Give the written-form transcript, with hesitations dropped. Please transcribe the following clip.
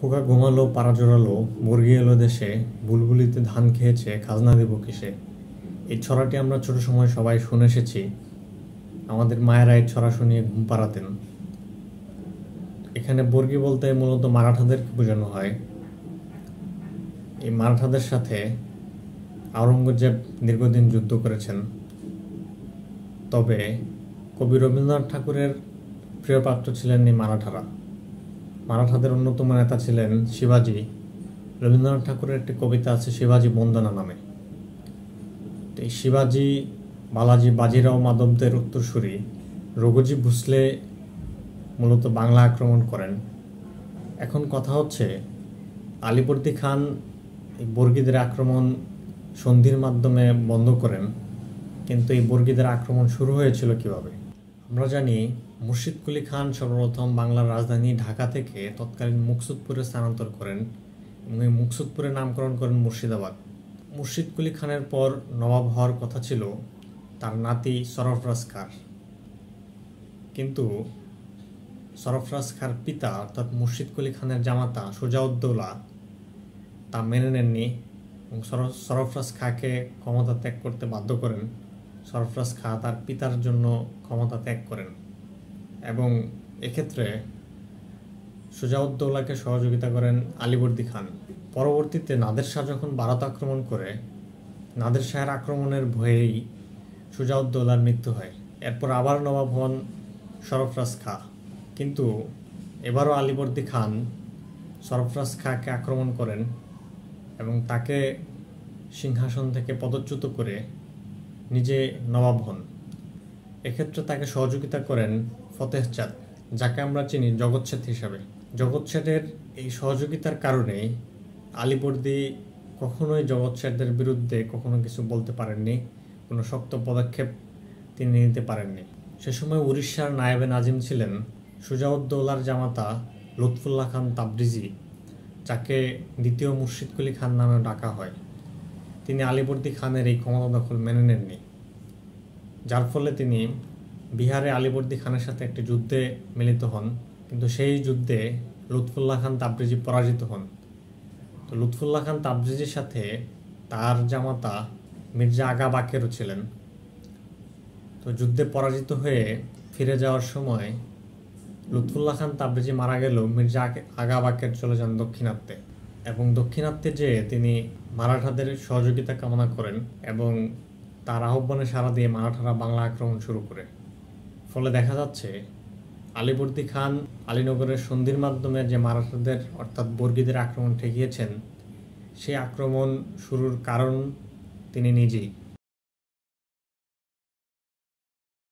খোকা ঘুমালো, পাড়া জোড়ালো, মুরগি এলো দেশে, বুলবুলিতে ধান খেয়েছে, খাজনা দেব কিসে। এই ছড়াটি আমরা ছোট সময় সবাই শুনে এসেছি। আমাদের মায়েরা এই ছড়া শুনিয়ে ঘুম পাড়াতেন। এখানে বর্গী বলতে মূলত মারাঠাদেরকে বোঝানো হয়। এই মারাঠাদের সাথে আওরঙ্গজেব দীর্ঘদিন যুদ্ধ করেছেন। তবে কবি রবীন্দ্রনাথ ঠাকুরের প্রিয় পাত্র ছিলেন এই মারাঠারা। মারাঠাদের অন্যতম নেতা ছিলেন শিবাজি। রবীন্দ্রনাথ ঠাকুরের একটি কবিতা আছে শিবাজি বন্দনা নামে। এই শিবাজি, বালাজি, বাজিরাও মাধবদের উত্তরসূরি রঘুজী ভোসলে মূলত বাংলা আক্রমণ করেন। এখন কথা হচ্ছে, আলীবর্দী খান এই বর্গীদের আক্রমণ সন্ধির মাধ্যমে বন্ধ করেন, কিন্তু এই বর্গীদের আক্রমণ শুরু হয়েছিল কিভাবে? আমরা জানি মুর্শিদ কুলি খান সর্বপ্রথম বাংলার রাজধানী ঢাকা থেকে তৎকালীন মুকসুদপুরে স্থানান্তর করেন এবং এই মুকসুদপুরে নামকরণ করেন মুর্শিদাবাদ। মুর্শিদ কুলি খানের পর নবাব হওয়ার কথা ছিল তার নাতি সরফরাজ খাঁর, কিন্তু সরফরাজ খাঁর পিতা অর্থাৎ মুর্শিদ কুলি খানের জামাতা সুজাউদ্দৌলা তা মেনে নেননি এবং সরফরাজ খাঁকে ক্ষমতা ত্যাগ করতে বাধ্য করেন। সরফরাজ খাঁ তার পিতার জন্য ক্ষমতা ত্যাগ করেন এবং এক্ষেত্রে সুজাউদ্দৌলাকে সহযোগিতা করেন আলীবর্দী খান। পরবর্তীতে নাদের শাহ যখন ভারত আক্রমণ করে, নাদের শাহের আক্রমণের ভয়েই সুজাউদ্দৌলার মৃত্যু হয়। এরপর আবার নবাব হন সরফরাজ খাঁ, কিন্তু এবারও আলীবর্দী খান সরফরাজ খাঁকে আক্রমণ করেন এবং তাকে সিংহাসন থেকে পদচ্যুত করে নিজে নবাব হন। এক্ষেত্রে তাকে সহযোগিতা করেন ফতেহ চাঁদ, যাকে আমরা চিনি জগৎ শেঠ হিসাবে। জগৎ শেঠের এই সহযোগিতার কারণেই আলীবর্দী কখনোই জগৎ শেঠদের বিরুদ্ধে কখনো কিছু বলতে পারেননি, কোনো শক্ত পদক্ষেপ তিনি নিতে পারেননি। সে সময় উড়িষ্যার নায়েবে নাজিম ছিলেন সুজাউদ্দৌলার জামাতা লুৎফুল্লাহ খান তাবরিজি, যাকে দ্বিতীয় মুর্শিদ কুলি খান নামে ডাকা হয়। তিনি আলীবর্দী খানের এই ক্ষমতা দখল মেনে নেননি, যার ফলে তিনি বিহারে আলীবর্দী খানের সাথে একটি যুদ্ধে মিলিত হন, কিন্তু সেই যুদ্ধে লুৎফুল্লাহ খান তাবরিজি পরাজিত হন। তো লুৎফুল্লাহ খান তাবরিজির সাথে তার জামাতা মির্জা আগা বাকেরও ছিলেন। তো যুদ্ধে পরাজিত হয়ে ফিরে যাওয়ার সময় লুৎফুল্লাহ খান তাবরিজি মারা গেলেও মির্জা আগা বাকের চলে যান দক্ষিণাত্যে, এবং দক্ষিণাত্যে যেয়ে তিনি মারাঠাদের সহযোগিতা কামনা করেন এবং তার আহ্বানে সাড়া দিয়ে মারাঠারা বাংলা আক্রমণ শুরু করে। ফলে দেখা যাচ্ছে আলীবর্দী খান আলীনগরের সন্ধির মাধ্যমে যে মারাঠাদের অর্থাৎ বর্গীদের আক্রমণ ঠেকিয়েছেন, সেই আক্রমণ শুরুর কারণ তিনি নিজেই।